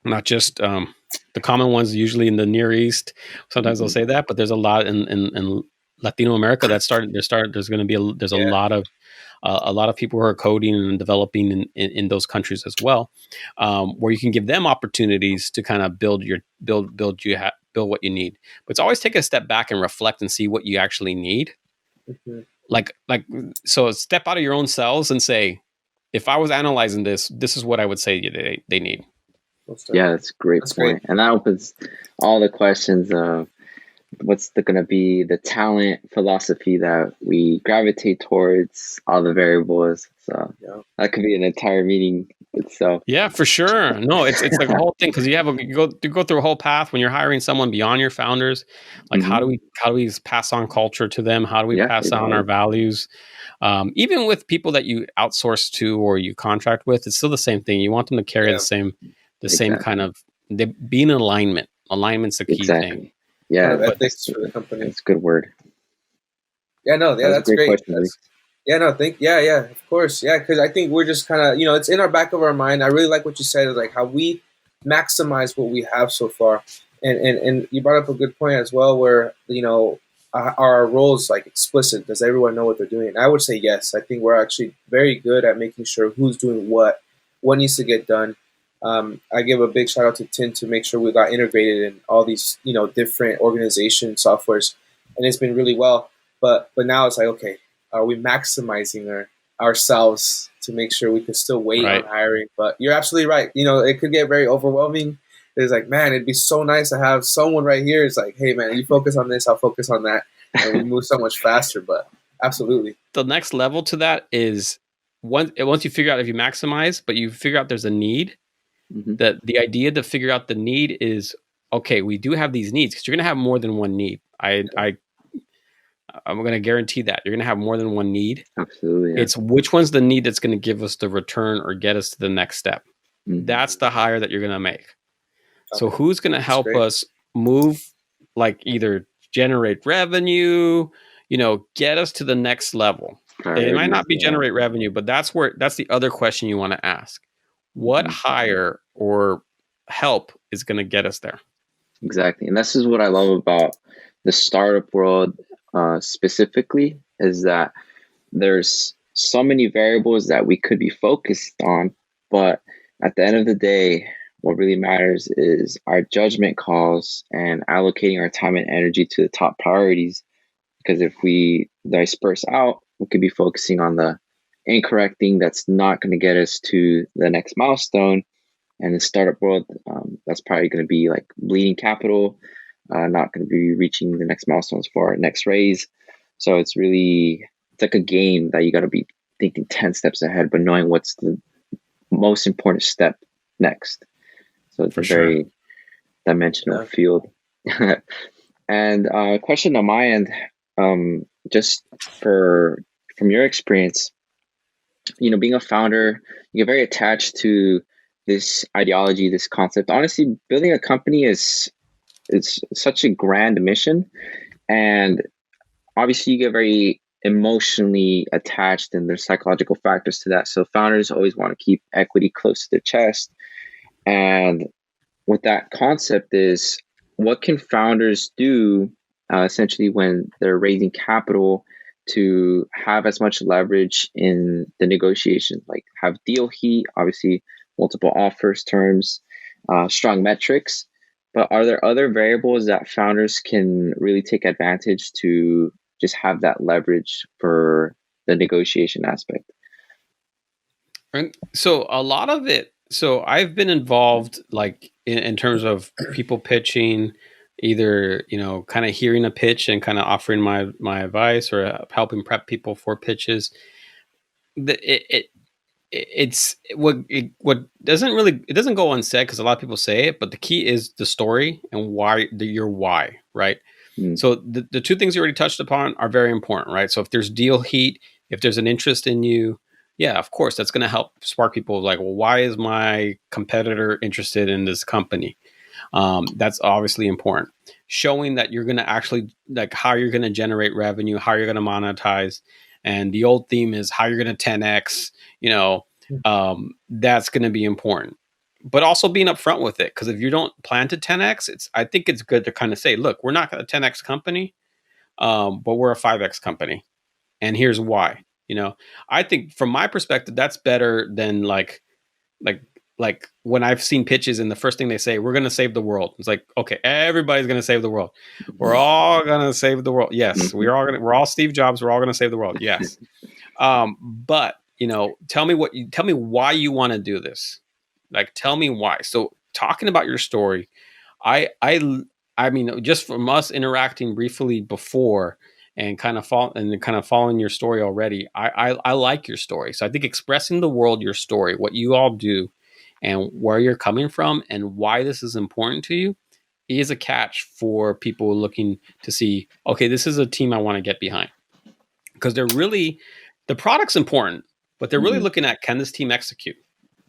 Not just the common ones, usually in the Near East. Sometimes they'll say that, but there's a lot in Latino America that started. There's going to be a lot of people who are coding and developing in those countries as well, where you can give them opportunities to kind of build what you need. But it's always take a step back and reflect and see what you actually need. Mm-hmm. So step out of your own cells and say, if I was analyzing this is what I would say they need. Yeah, that's a great point. Great. And that opens all the questions of what's going to be the talent philosophy that we gravitate towards, all the variables. So that could be an entire meeting itself. Yeah, for sure. No, it's like a whole thing, because you go through a whole path when you're hiring someone beyond your founders. Like, how do we pass on culture to them? How do we pass on our values? Even with people that you outsource to or you contract with, it's still the same thing. You want them to carry the same kind of, be in alignment. Alignment's the key thing. Yeah, ethics for the company. That's a good word. Yeah, no, that's great. Question, of course. Yeah, because I think we're just kind of, it's in our back of our mind. I really like what you said, is like how we maximize what we have so far. And you brought up a good point as well, where, are our roles like explicit? Does everyone know what they're doing? And I would say yes. I think we're actually very good at making sure who's doing what needs to get done. I give a big shout out to Tin to make sure we got integrated in all these, different organization softwares, and it's been really well. But now it's like, okay, are we maximizing ourselves to make sure we can still wait on hiring? But you're absolutely right. It could get very overwhelming. It's like, man, it'd be so nice to have someone right here. It's like, hey, man, you focus on this, I'll focus on that, and we move so much faster. But absolutely, the next level to that is once you figure out if you maximize, but you figure out there's a need. Mm-hmm. That the idea to figure out the need is, okay, we do have these needs, because you're going to have more than one need. I'm going to guarantee that you're going to have more than one need. Absolutely. Yeah. It's which one's the need that's going to give us the return or get us to the next step. Mm-hmm. That's the hire that you're going to make. Okay. So who's going to help us move, like either generate revenue, get us to the next level. It might not be generate revenue, but that's the other question you want to ask. What hire or help is going to get us there? Exactly. And this is what I love about the startup world specifically, is that there's so many variables that we could be focused on. But at the end of the day, what really matters is our judgment calls and allocating our time and energy to the top priorities. Because if we disperse out, we could be focusing on the incorrect thing that's not going to get us to the next milestone. And in the startup world, that's probably going to be like bleeding capital, not going to be reaching the next milestones for our next raise. So it's like a game that you got to be thinking 10 steps ahead, but knowing what's the most important step next. So it's very dimensional field. And a question on my end, just from your experience, being a founder, you get very attached to this ideology, this concept. Honestly, building a company is it's such a grand mission, and obviously you get very emotionally attached, and there's psychological factors to that. So founders always want to keep equity close to their chest. And what that concept is, what can founders do essentially when they're raising capital to have as much leverage in the negotiation, like have deal heat, obviously multiple offers, terms, strong metrics. But are there other variables that founders can really take advantage to just have that leverage for the negotiation aspect? And so a lot of it, so I've been involved like in terms of people pitching, either, kind of hearing a pitch and kind of offering my advice, or helping prep people for pitches. It's what doesn't really, it doesn't go unsaid because a lot of people say it, but the key is the story and your why, right? Mm. So the two things you already touched upon are very important, right? So if there's deal heat, if there's an interest in you, yeah, of course, that's going to help spark people like, well, why is my competitor interested in this company? That's obviously important. Showing that you're going to actually, like, how you're going to generate revenue, how you're going to monetize. And the old theme is how you're going to 10x, that's going to be important. But also being upfront with it, because if you don't plan to 10x, I think it's good to kind of say, look, we're not a 10x company, but we're a 5x company, and here's why. I think from my perspective, that's better than like when I've seen pitches and the first thing they say, we're going to save the world. It's like, okay, everybody's going to save the world. We're all going to save the world. Yes, we're all Steve Jobs. We're all going to save the world. Yes. But tell me why you want to do this. Like, tell me why. So talking about your story, I mean, just from us interacting briefly before and kind of following your story already, I like your story. So I think expressing the world your story, what you all do, and where you're coming from, and why this is important to you, is a catch for people looking to see, okay, this is a team I want to get behind, because the product's important, but they're really looking at, can this team execute?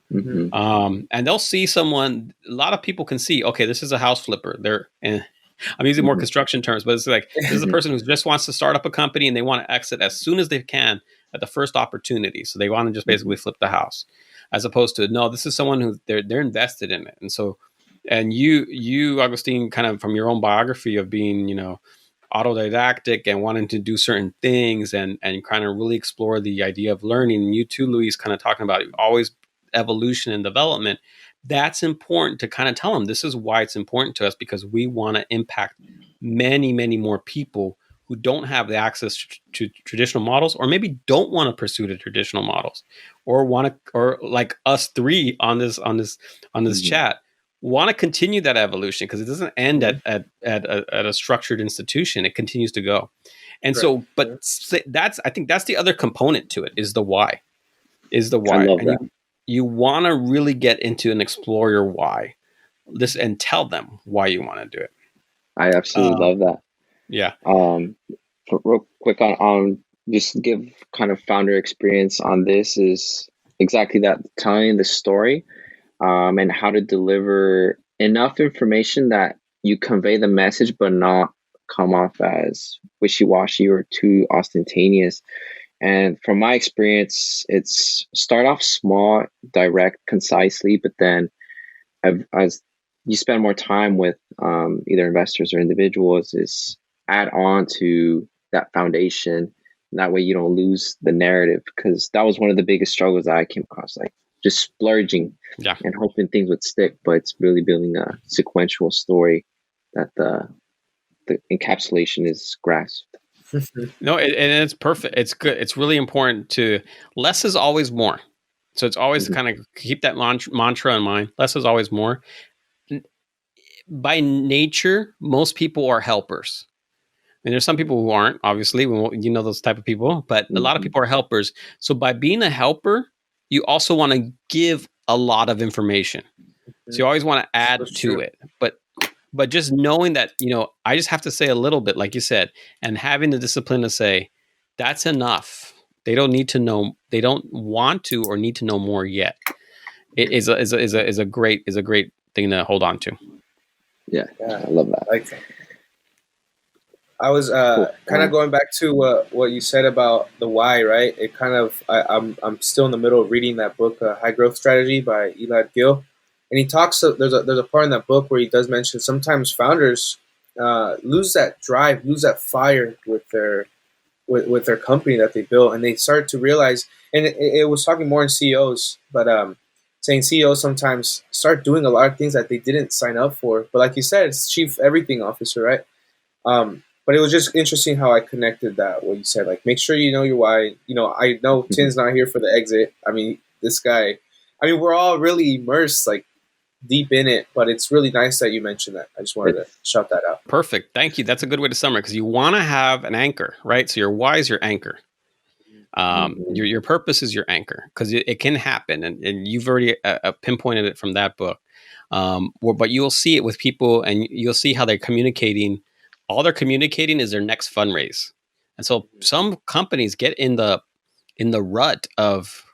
And they'll see someone. A lot of people can see, okay, this is a house flipper. I'm using more construction terms, but it's like, this is a person who just wants to start up a company and they want to exit as soon as they can at the first opportunity. So they want to just basically flip the house, as opposed to, no, this is someone who they're invested in it. And so, and you, Augustine, kind of from your own biography of being, autodidactic and wanting to do certain things and kind of really explore the idea of learning. And you too, Luis, kind of talking about always evolution and development. That's important to kind of tell them, this is why it's important to us, because we want to impact many, many more people who don't have the access to traditional models, or maybe don't want to pursue the traditional models, or or like us three on this chat, want to continue that evolution, because it doesn't end at a structured institution. It continues to go. And so, but I think that's the other component to it, is the why. I love that. You want to really get into and explore your why, and tell them why you want to do it. I absolutely love that. Yeah. Real quick on just give kind of founder experience on this is exactly that, telling the story, and how to deliver enough information that you convey the message, but not come off as wishy-washy or too ostentatious. And from my experience, it's start off small, direct, concisely, but then as you spend more time with either investors or individuals, is add on to that foundation. And that way you don't lose the narrative, because that was one of the biggest struggles that I came across, like just splurging and hoping things would stick, but it's really building a sequential story that the encapsulation is grasped. No, and it's perfect. It's good. It's really important to, less is always more. So it's always to kind of keep that mantra in mind. Less is always more. By nature, most people are helpers. And there's some people who aren't, obviously, those type of people, but a lot of people are helpers. So by being a helper, you also want to give a lot of information. So you always want to add to it. But just knowing that, I just have to say a little bit, like you said, and having the discipline to say, that's enough. They don't need to know. They don't want to or need to know more yet. It is a great thing to hold on to. Yeah, I love that. Like I was Cool. kind of going back to what you said about the why, right? It kind of I'm still in the middle of reading that book, High Growth Strategy by Eli Gill, and he talks. There's a part in that book where he does mention sometimes founders lose that drive, lose that fire with their company that they built, and they start to realize. And it was talking more in CEOs, but saying CEOs sometimes start doing a lot of things that they didn't sign up for. But like you said, it's chief everything officer, right? But it was just interesting how I connected that, what you said, like, make sure you know your why. I know Tin's not here for the exit. I mean, this guy, we're all really immersed, like, deep in it, but it's really nice that you mentioned that. I just wanted to shout that out. Perfect. Thank you. That's a good way to summarize, because you want to have an anchor, right? So your why is your anchor. Your purpose is your anchor, because it can happen. And you've already pinpointed it from that book. But you'll see it with people, and you'll see how they're communicating. All they're communicating is their next fundraise. And so some companies get in the rut of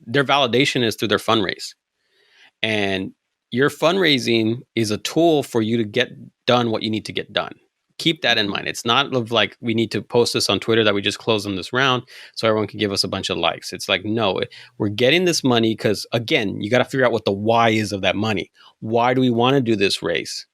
their validation is through their fundraise. And your fundraising is a tool for you to get done what you need to get done. Keep that in mind. It's not like we need to post this on Twitter that we just closed on this round so everyone can give us a bunch of likes. It's like, no, we're getting this money because, again, you got to figure out what the why is of that money. Why do we want to do this raise?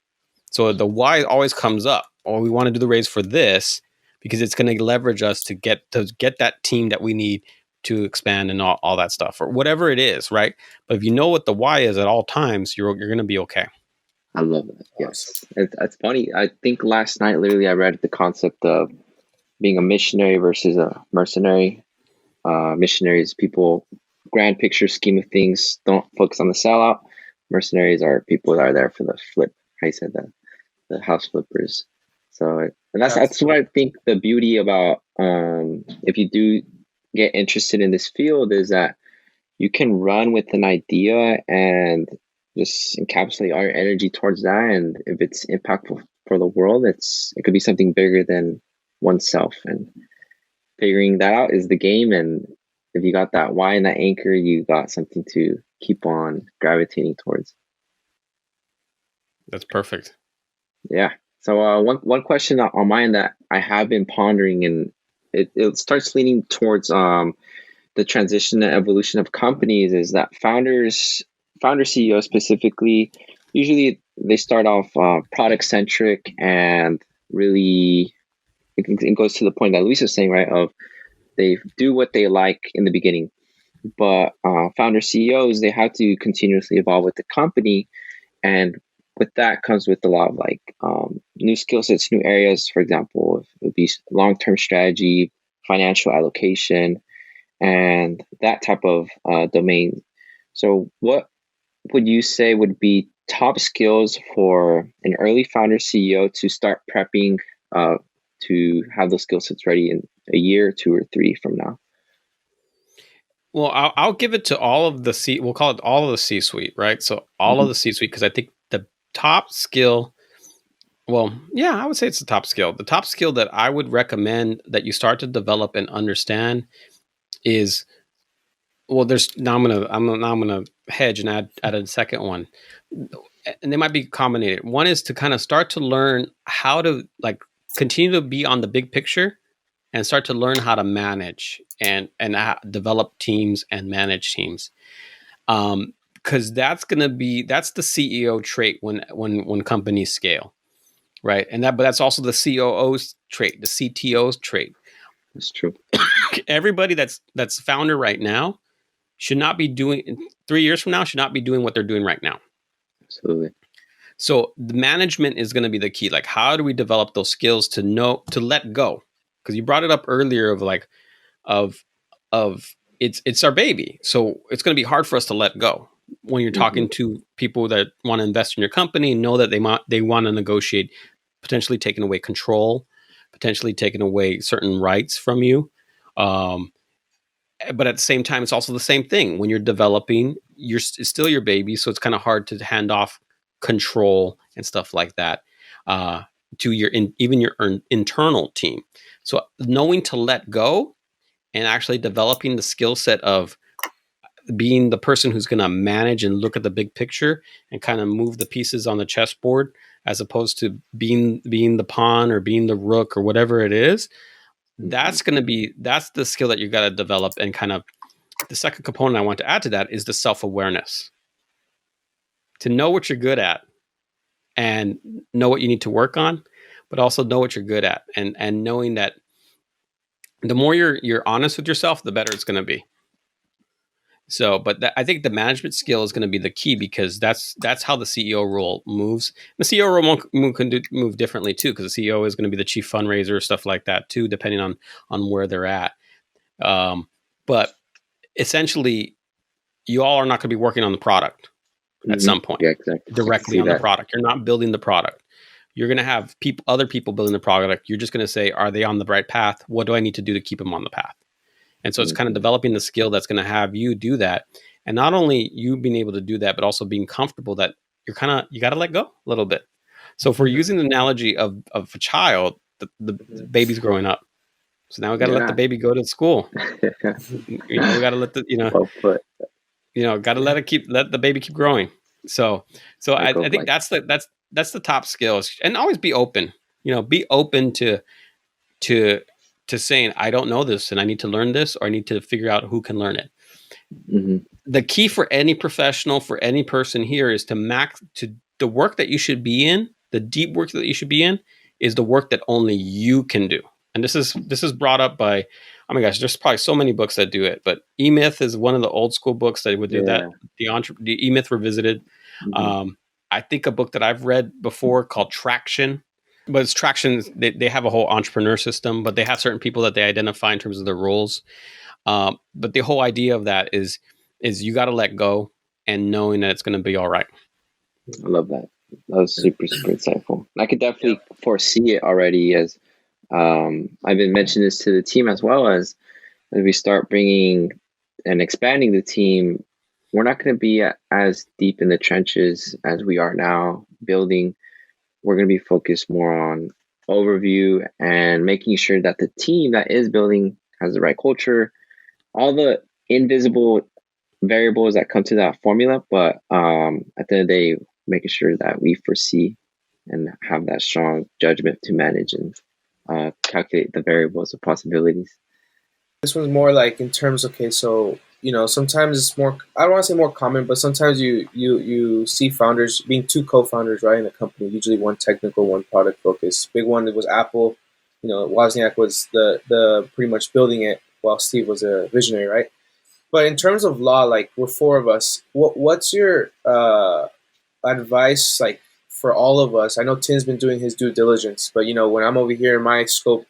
So the why always comes up. Or we want to do the raise for this because it's going to leverage us to get that team that we need to expand and all that stuff, or whatever it is, right? But if you know what the why is at all times, you're going to be okay. I love that. Yes. It's funny. I think last night, literally, I read the concept of being a missionary versus a mercenary. Missionaries, people, grand picture scheme of things, don't focus on the sellout. Mercenaries are people that are there for the flip. How you said that? The house flippers. So, and that's what I think the beauty about if you do get interested in this field is that you can run with an idea and just encapsulate all your energy towards that. And if it's impactful for the world, it could be something bigger than oneself. And figuring that out is the game. And if you got that why and that anchor, you got something to keep on gravitating towards. That's perfect. Yeah. So one question on mine that I have been pondering, and it starts leaning towards the transition and evolution of companies, is that founder CEOs specifically, usually they start off product centric and really it goes to the point that Luis was saying, right? Of they do what they like in the beginning, but founder CEOs, they have to continuously evolve with the company, and with that comes with a lot of like new skill sets, new areas. For example, it would be long-term strategy, financial allocation, and that type of domain. So what would you say would be top skills for an early founder CEO to start prepping to have those skill sets ready in a year, 2 or 3 from now? Well, I'll give it to all of the we'll call it all of the C-suite, right? So all of the C-suite, because I think the top skill, well, yeah, I would say it's the top skill. The top skill that I would recommend that you start to develop and understand is, well, I'm gonna hedge and add a second one, and they might be combined. One is to kind of start to learn how to like continue to be on the big picture and start to learn how to manage and develop teams and manage teams. Because that's the CEO trait when companies scale, right? But that's also the COO's trait, the CTO's trait. That's true. Everybody that's founder right now should not be doing 3 years from now should not be doing what they're doing right now. Absolutely. So the management is going to be the key. Like, how do we develop those skills to let go? Because you brought it up earlier of it's our baby, so it's going to be hard for us to let go when you're talking to people that want to invest in your company, know that they want to negotiate, potentially taking away control, potentially taking away certain rights from you. But at the same time, it's also the same thing when you're developing. It's still your baby, so it's kind of hard to hand off control and stuff like that to even your internal team. So knowing to let go and actually developing the skill set of being the person who's going to manage and look at the big picture and kind of move the pieces on the chessboard, as opposed to being the pawn or being the rook or whatever it is. That's the skill that you got to develop. And kind of the second component I want to add to that is the self-awareness, to know what you're good at and know what you need to work on, but also know what you're good at, and knowing that the more you're honest with yourself, the better it's going to be. So, but I think the management skill is going to be the key, because that's how the CEO role moves. The CEO role can move differently too, because the CEO is going to be the chief fundraiser, stuff like that too, depending on where they're at. But essentially, you all are not going to be working on the product at some point, directly on the product. You're not building the product. You're going to have other people building the product. You're just going to say, are they on the right path? What do I need to do to keep them on the path? And so it's kind of developing the skill that's going to have you do that. And not only you being able to do that, but also being comfortable that you got to let go a little bit. So if we're using the analogy of a child, the baby's growing up. So now we got to let the baby go to school. We got to let got to let the baby keep growing. So I think that's the top skills. And always be open, be open to saying, I don't know this and I need to learn this, or I need to figure out who can learn it. The key for any professional, for any person here, is to the work that you should be in, the deep work that you should be in, is the work that only you can do. And this is brought up by, oh my gosh, there's probably so many books that do it, but E-Myth is one of the old school books that would do that. The E-Myth Revisited. I think a book that I've read before called Traction. But it's Traction. They have a whole entrepreneur system, but they have certain people that they identify in terms of their roles. But the whole idea of that is you got to let go and knowing that it's going to be all right. I love that. That was super, super insightful. I could definitely foresee it already, as I've been mentioning this to the team, as well as we start bringing and expanding the team. We're not going to be as deep in the trenches as we are now building. We're going to be focused more on overview and making sure that the team that is building has the right culture, all the invisible variables that come to that formula. But at the end of the day, making sure that we foresee and have that strong judgment to manage and calculate the variables of possibilities. This one's more like in terms, okay, so sometimes it's more, I don't want to say more common, but sometimes you see founders being two co-founders, right, in a company, usually one technical, one product focused. Big one, it was Apple. Wozniak was the pretty much building it, while Steve was a visionary, right? But in terms of law, like, we're four of us. What's your advice, like, for all of us? I know Tim's been doing his due diligence, but when I'm over here in my scope,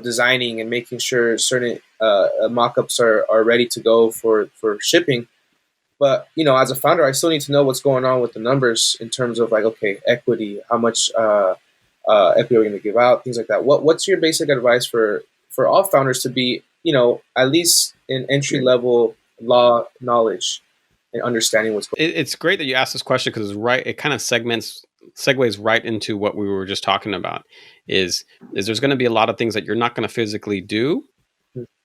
designing and making sure certain mock-ups are ready to go for shipping. But, as a founder, I still need to know what's going on with the numbers in terms of, like, okay, equity, how much equity are we going to give out, things like that. What's your basic advice for all founders to be, at least in entry-level law knowledge and understanding what's going on? It's great that you asked this question, because it's right. It kind of segues right into what we were just talking about. Is there's going to be a lot of things that you're not going to physically do,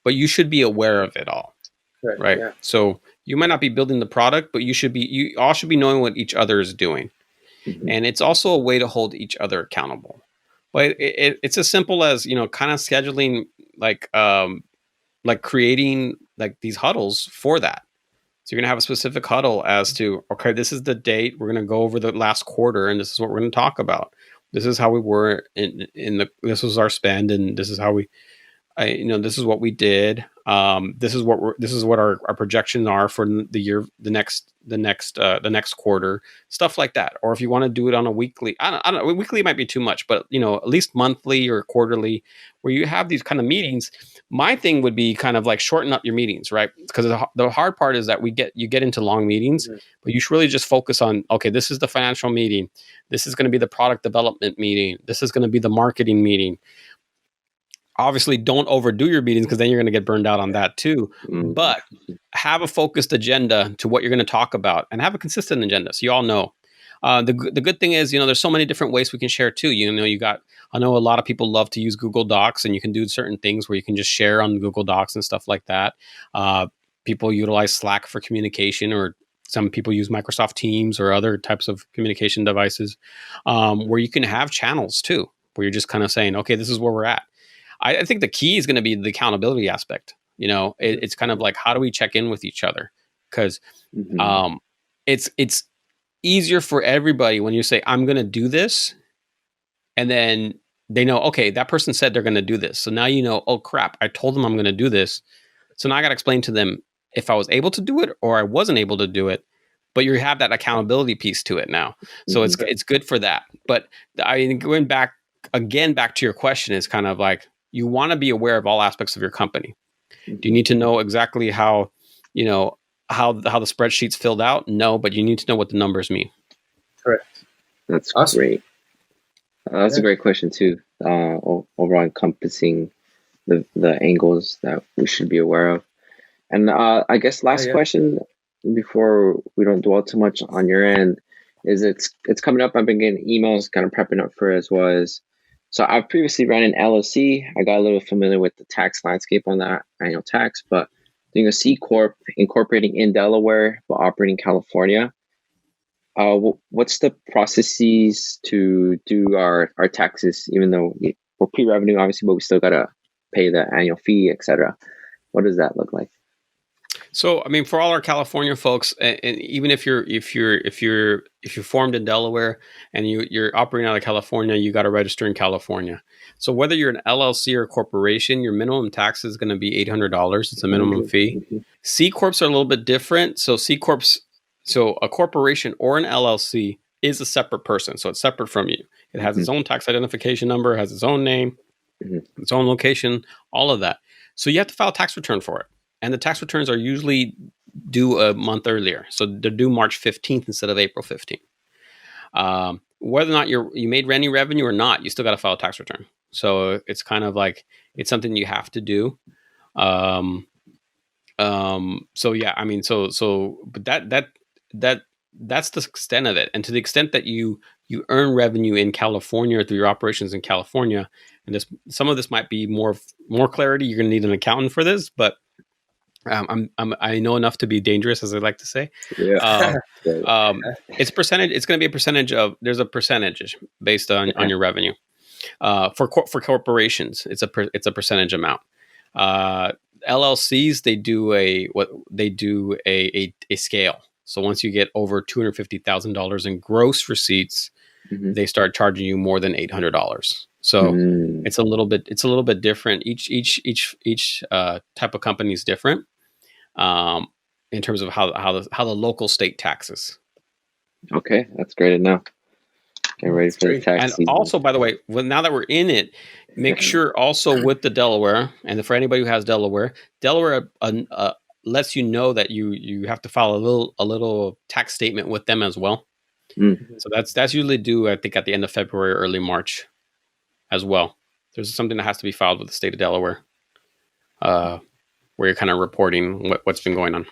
but you should be aware of it all, right? Yeah. So you might not be building the product, but you all should be knowing what each other is doing, and it's also a way to hold each other accountable. But it's as simple as kind of scheduling, like creating like these huddles for that. So you're going to have a specific huddle as to, okay, this is the date. We're going to go over the last quarter, and this is what we're going to talk about. This is how we were this was our spend, and this is how this is what we did. This is what our projections are for the year, the next quarter, stuff like that. Or if you want to do it on a weekly, I don't know, weekly might be too much, but at least monthly or quarterly, where you have these kind of meetings. My thing would be kind of like shorten up your meetings, right? Because the hard part is that you get into long meetings, but you should really just focus on, okay, this is the financial meeting. This is going to be the product development meeting. This is going to be the marketing meeting. Obviously, don't overdo your meetings, because then you're going to get burned out on that too. But have a focused agenda to what you're going to talk about, and have a consistent agenda, so you all know. The good thing is, there's so many different ways we can share too. I know a lot of people love to use Google Docs, and you can do certain things where you can just share on Google Docs and stuff like that. People utilize Slack for communication, or some people use Microsoft Teams or other types of communication devices, where you can have channels too, where you're just kind of saying, okay, this is where we're at. I think the key is going to be the accountability aspect. It's kind of like, how do we check in with each other? Because it's easier for everybody when you say, I'm going to do this, and then they know, okay, that person said they're going to do this. So now oh crap, I told them I'm going to do this. So now I got to explain to them if I was able to do it or I wasn't able to do it. But you have that accountability piece to it now. So it's good for that. But I mean, going back to your question, is kind of like, you want to be aware of all aspects of your company. Do you need to know exactly how the spreadsheet's filled out? No, but you need to know what the numbers mean. Correct. That's awesome. Great. That's a great question too. Overall encompassing the angles that we should be aware of. And I guess last question before we don't dwell too much on your end is it's coming up. I've been getting emails, kind of prepping up for it as was. So I've previously ran an LLC. I got a little familiar with the tax landscape on that, annual tax, but doing a C Corp, incorporating in Delaware but operating in California. What's the processes to do our taxes, even though we're pre-revenue, obviously, but we still got to pay the annual fee, etc. What does that look like? So, I mean, for all our California folks, and even if you're formed in Delaware and you're operating out of California, you got to register in California. So whether you're an LLC or a corporation, your minimum tax is going to be $800. It's a minimum fee. C Corps are a little bit different. So so a corporation or an LLC is a separate person. So it's separate from you. It has its own tax identification number, has its own name, its own location, all of that. So you have to file a tax return for it. And the tax returns are usually due a month earlier. So they're due March 15th instead of April 15th. Whether or not you made any revenue or not, you still got to file a tax return. So it's kind of like, it's something you have to do. So yeah, I mean, but that's the extent of it. And to the extent that you earn revenue in California through your operations in California, and some of this might be more clarity. You're going to need an accountant for this, but I know enough to be dangerous, as I like to say. Yeah. It's percentage. It's going to be a percentage of. There's a percentage based on your revenue. For corporations, it's a percentage amount. LLCs, they do a scale. So once you get over $250,000 in gross receipts, they start charging you more than $800. So it's a little bit different. Each type of company is different in terms of how the local state taxes. Okay, that's great to know. Get ready for the tax season. And also, by the way, now that we're in it, make sure also with the Delaware, and for anybody who has Delaware lets you know that you have to file a little tax statement with them as well. So that's usually due, I think, at the end of February or early March as well. There's something that has to be filed with the state of Delaware, where you're kind of reporting what's been going on.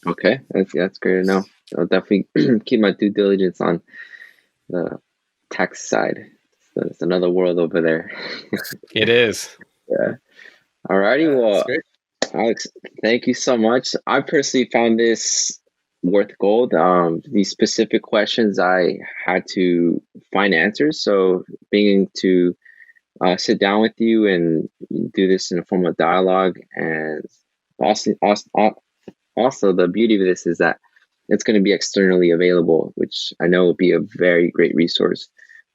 Okay, that's great to know. I'll definitely keep my due diligence on the tax side. So it's another world over there. It is. Yeah. Alrighty. Well, Alex, thank you so much. I personally found this worth gold. These specific questions, I had to find answers. So being to sit down with you and do this in a form of dialogue, and also the beauty of this is that it's going to be externally available, which I know will be a very great resource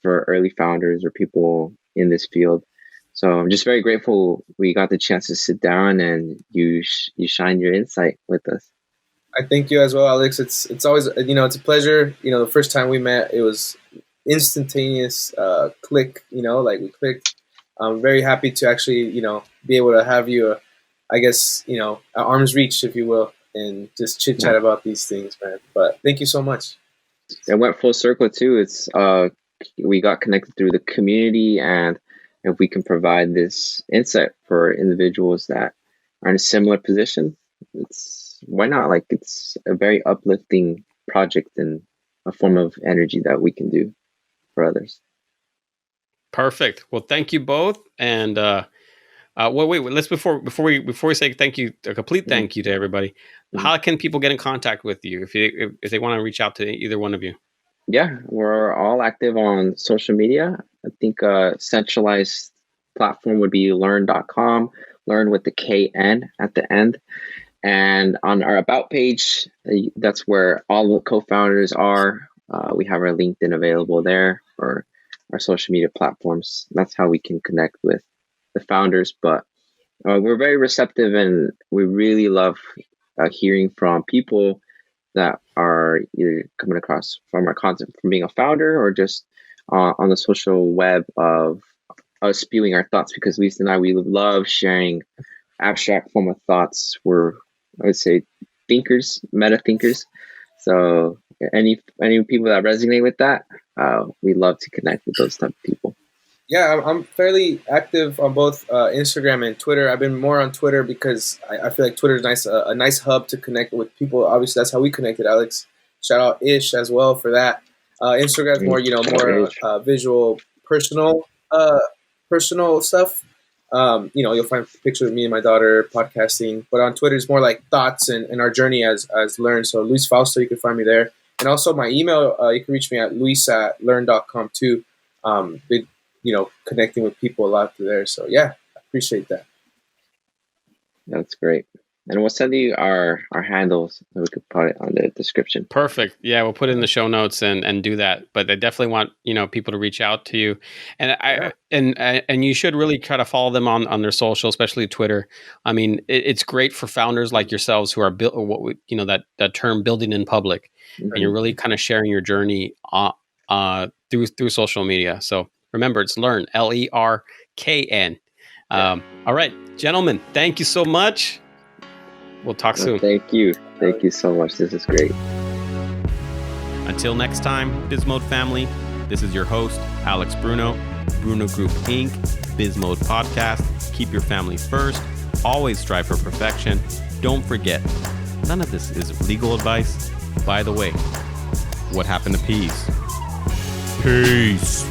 for early founders or people in this field. So I'm just very grateful we got the chance to sit down and you shine your insight with us. I thank you as well, Alex. It's always, it's a pleasure. The first time we met, it was instantaneous click, like we clicked. I'm very happy to actually, be able to have you, I guess, at arm's reach, if you will, and just chit chat about these things, man. But thank you so much. It went full circle too. It's we got connected through the community, and if we can provide this insight for individuals that are in a similar position, why not? Like, it's a very uplifting project and a form of energy that we can do for others. Perfect. Well, thank you both. And wait. Let's before we say thank you, a complete thank you to everybody. How can people get in contact with you if they want to reach out to either one of you? Yeah, we're all active on social media. I think a centralized platform would be learn.com, learn with the KN at the end. And on our About page, that's where all the co-founders are. We have our LinkedIn available there, or our social media platforms. That's how we can connect with the founders. But we're very receptive, and we really love hearing from people that are either coming across from our content from being a founder, or just on the social web of us spewing our thoughts, because Lisa and I, we love sharing abstract form of thoughts. We're, I would say, thinkers, meta thinkers. So any people that resonate with that, we love to connect with those type of people. Yeah, I'm fairly active on both Instagram and Twitter. I've been more on Twitter because I feel like Twitter is a nice hub to connect with people. Obviously, that's how we connected, Alex. Shout out Ish as well for that. Instagram is more, more visual, personal stuff. You'll find pictures of me and my daughter podcasting. But on Twitter, it's more like thoughts and our journey as Learn. So Luis Fausto, you can find me there. And also my email, you can reach me at luis@learn.com too. Connecting with people a lot through there. So yeah, I appreciate that. That's great. And we'll send you our handles so we could put it on the description. Perfect. Yeah, we'll put it in the show notes and do that. But I definitely want people to reach out to you, and and you should really try to follow them on their social, especially Twitter. I mean, it's great for founders like yourselves who are that term building in public, and you're really kind of sharing your journey through social media. So remember, it's Learn, Lerkn. All right, gentlemen, thank you so much. We'll talk soon. Thank you. Thank you so much. This is great. Until next time, BizMode family, this is your host, Alex Bruno, Bruno Group Inc., BizMode Podcast. Keep your family first. Always strive for perfection. Don't forget, none of this is legal advice. By the way, what happened to peace? Peace.